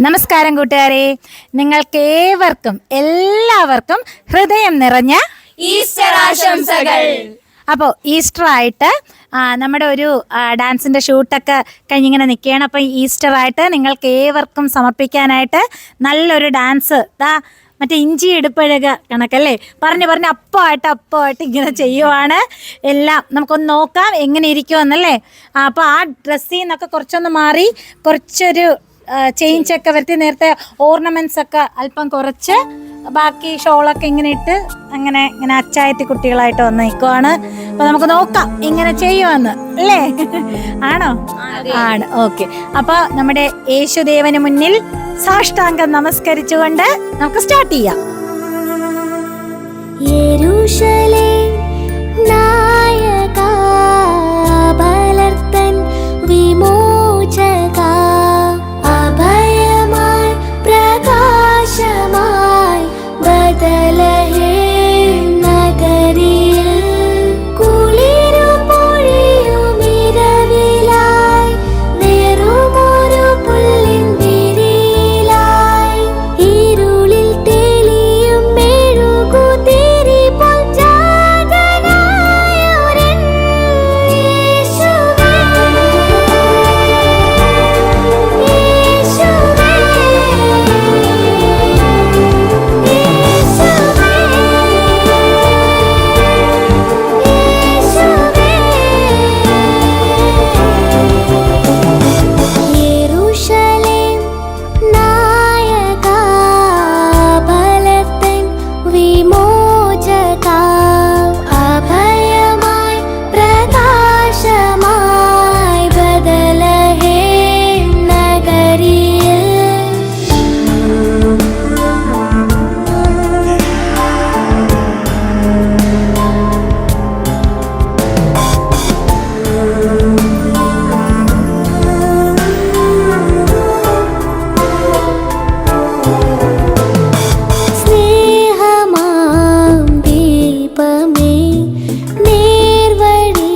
നമസ്കാരം കൂട്ടുകാരെ, നിങ്ങൾക്കേവർക്കും എല്ലാവർക്കും ഹൃദയം നിറഞ്ഞ ഈസ്റ്റർ ആശംസകൾ. അപ്പോൾ ഈസ്റ്റർ ആയിട്ട് നമ്മുടെ ഒരു ഡാൻസിൻ്റെ ഷൂട്ടൊക്കെ കഴിഞ്ഞിങ്ങനെ നിൽക്കുകയാണ്. അപ്പോൾ ഈസ്റ്റർ ആയിട്ട് നിങ്ങൾക്ക് ഏവർക്കും സമർപ്പിക്കാനായിട്ട് നല്ലൊരു ഡാൻസ് മറ്റേ ഇഞ്ചി എടുപ്പഴക കണക്കല്ലേ പറഞ്ഞ് അപ്പമായിട്ട് ഇങ്ങനെ ചെയ്യുവാണ്. എല്ലാം നമുക്കൊന്ന് നോക്കാം എങ്ങനെ ഇരിക്കുമെന്നല്ലേ. അപ്പോൾ ആ ഡ്രസ്സിൽ നിന്നൊക്കെ കുറച്ചൊന്ന് മാറി കുറച്ചൊരു ചേഞ്ചൊക്കെ വരുത്തി, നേരത്തെ ഓർണമെൻറ്റ്സ് ഒക്കെ അല്പം കുറച്ച് ബാക്കി ഷോളൊക്കെ ഇങ്ങനെ ഇട്ട് അങ്ങനെ ഇങ്ങനെ അച്ചായത്തി കുട്ടികളായിട്ട് വന്ന് നിൽക്കുവാണ്. അപ്പൊ നമുക്ക് നോക്കാം ഇങ്ങനെ ചെയ്യുമെന്ന് അല്ലേ? ആണോ? ആണ്. ഓക്കെ. അപ്പൊ നമ്മുടെ യേശുദേവന് മുന്നിൽ സാഷ്ടാംഗം നമസ്കരിച്ചുകൊണ്ട് നമുക്ക് സ്റ്റാർട്ട് ചെയ്യാം. യെരൂശലേം നായകാ ബലർത്തൻ വിമോചകാ അഭയമായി പ്രകാശമായി ബദലഹേം നഗരിയിൽ കുളിരു പൊഴിയുമിരവിലായി വെറുമൊരു പുല്ലിൻ വിരിയിലായി ഇരുളിൽ തെളിയും മെഴുകുതിരി പോൽ ജാതനായൊരൻ യേശുവേ, യേശുവേ, യെരൂശലേം നായകാ ബലർത്തൻ വിമോചകാ അഭയമായി പ്രകാശമായി ബദലഹേം നഗരിയിൽ സ്നേഹമാം ദീപമേ നേർവഴി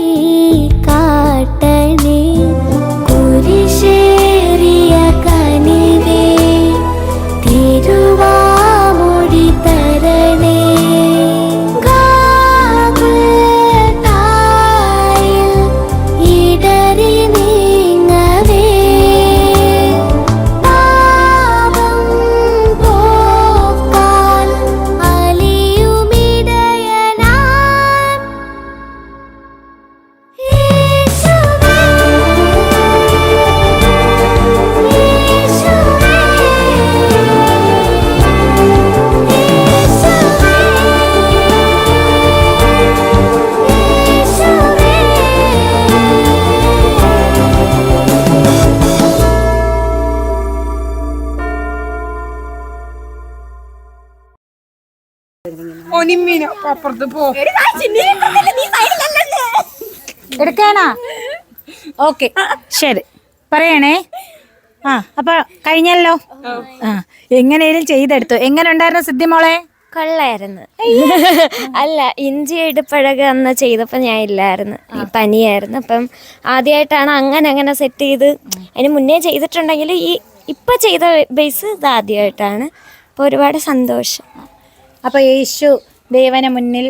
കാട്ടണേ കുരിശേറിയ കനിവേ തിരുവാമൊഴി തരണേ ഗാഗുൽത്തായിൽ ഇടറി നീങ്ങവേ പാപം പോക്കാൻ അലിയുമിടയനാം യേശുവേ, യേശുവേ, ഒനിമ്മീനോ അപ്പുറത്ത് പോ. എടുക്കാനാ? ഓക്കെ, ശരി, പറയണേ. അപ്പൊ കഴിഞ്ഞല്ലോ. എങ്ങനെയും ചെയ്തെടുത്തു. എങ്ങനെ ഉണ്ടായിരുന്നു സിദ്ധി മോളെ? കൊള്ളായിരുന്നു. അല്ല, ഇഞ്ചി എടുപ്പഴക അന്ന് ചെയ്തപ്പോൾ ഞാൻ ഇല്ലായിരുന്നു, പനിയായിരുന്നു. അപ്പം ആദ്യമായിട്ടാണ് അങ്ങനെ സെറ്റ് ചെയ്ത്. അതിന് മുന്നേ ചെയ്തിട്ടുണ്ടെങ്കിൽ ഇപ്പം ചെയ്ത ബേസ് ഇത് ആദ്യമായിട്ടാണ്. അപ്പോൾ ഒരുപാട് സന്തോഷം. അപ്പൊ യേശു ദേവന് മുന്നിൽ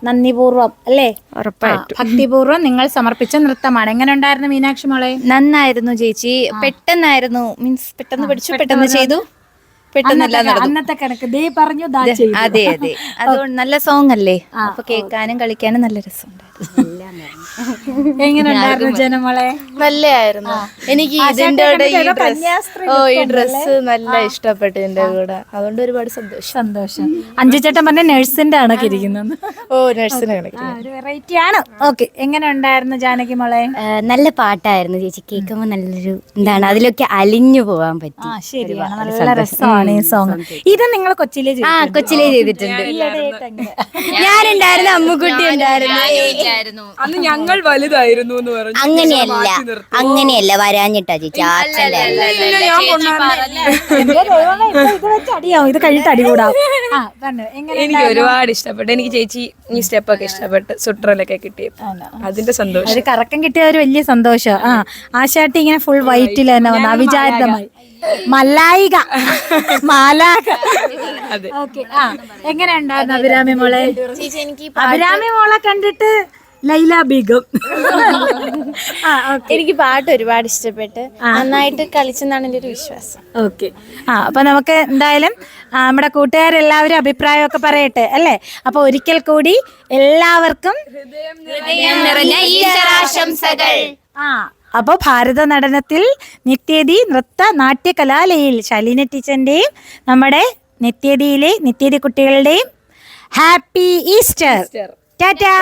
നന്ദിപൂർവം അല്ലേ, ഉറപ്പായിട്ടും ഭക്തിപൂർവ്വം നിങ്ങൾ സമർപ്പിച്ച നൃത്തമാണ്. എങ്ങനെ ഉണ്ടായിരുന്നു മീനാക്ഷി മോളെ? നന്നായിരുന്നു ചേച്ചി. പെട്ടെന്നായിരുന്നു, മീൻസ് പെട്ടെന്ന് പഠിച്ചു, പെട്ടെന്ന് ചെയ്തു, പെട്ടെന്നെല്ലാം നടന്നു. അന്നത്തെ കണക്ക് ദേ പറഞ്ഞു ദാ ചെയ്തു. അതെ അതെ, അതുകൊണ്ട് നല്ല സോങ് അല്ലേ, അപ്പൊ കേൾക്കാനും കളിക്കാനും നല്ല രസമുണ്ടായിരുന്നു. എങ്ങനെ ഉണ്ടായിരുന്നു ജനമോളെ? നല്ലതായിരുന്നു. എനിക്ക് ഇതിന്റെ കൂടെ ഈ ഡ്രസ്സ് നല്ല ഇഷ്ടപ്പെട്ടു എന്റെ കൂടെ, അതുകൊണ്ട് ഒരുപാട് സന്തോഷം. അഞ്ചുചേട്ടൻ പറഞ്ഞ നഴ്സിന്റെ കണക്ക് ഇരിക്കുന്നത്. ഓ നഴ്സിനെ ഒരു വെറൈറ്റി ആണ്. ഓക്കെ, എങ്ങനെ ഉണ്ടായിരുന്നു ജാനകി മോളെ? നല്ല പാട്ടായിരുന്നു ചേച്ചി. കേൾക്കുമ്പോൾ നല്ലൊരു എന്താണ്, അതിലൊക്കെ അലിഞ്ഞു പോവാൻ പറ്റി. ശരിയാണ്, നല്ല രസമാണ് ഈ സോങ്. ഇത് നിങ്ങൾ കൊച്ചിയിലെ കൊച്ചിലേ ചെയ്തിട്ടുണ്ട്. ഞാനുണ്ടായിരുന്നു, അമ്മുക്കുട്ടി ഉണ്ടായിരുന്നു. അന്ന് ഞങ്ങൾ വലുതായിരുന്നു എന്ന് പറഞ്ഞു. അങ്ങനെയല്ല വരാഞ്ഞിട്ടാ ചേച്ചി. ഇത് വെച്ച് അടിയാവും, ഇത് കഴിഞ്ഞിട്ട് അടി കൂടാവും. എനിക്ക് ഒരുപാട് ഇഷ്ടപ്പെട്ടു. എനിക്ക് ചേച്ചി ഈ സ്റ്റെപ്പൊക്കെ ഇഷ്ടപ്പെട്ടു, സുട്രലൊക്കെ കിട്ടി, അതിന്റെ സന്തോഷം. ഒരു കറക്കം കിട്ടിയ ഒരു വലിയ സന്തോഷം. ആശാട്ടി ഇങ്ങനെ ഫുൾ വൈറ്റിൽ തന്നെ വന്ന അവിചാരിതമായി മല്ലായിക മാലാക. ഓക്കെ. ആ എങ്ങനെ ഉണ്ടായിരുന്നു അഭിരാമി മോളെ? അഭിരാമി മോളെ കണ്ടിട്ട് ലൈല ബീഗം. എനിക്ക് പാട്ട് ഒരുപാട് ഇഷ്ടപ്പെട്ട് നന്നായിട്ട് കളിച്ചെന്നാണ് എൻ്റെ ഒരു വിശ്വാസം. ഓക്കെ. അപ്പൊ നമുക്ക് എന്തായാലും നമ്മുടെ കൂട്ടുകാരെല്ലാവരും അഭിപ്രായമൊക്കെ പറയട്ടെ അല്ലേ? അപ്പൊ ഒരിക്കൽ കൂടി എല്ലാവർക്കും ആശംസകൾ. അപ്പോൾ ഭാരത നടനത്തിൽ നിത്യതി നൃത്ത നാട്യ കലാലയിൽ ശാലിന ടീച്ചറിന്റെയും നമ്മുടെ നിത്യതിയിലെ നിത്യതി കുട്ടികളുടെയും ഹാപ്പി ഈസ്റ്റർ. ടാറ്റാ.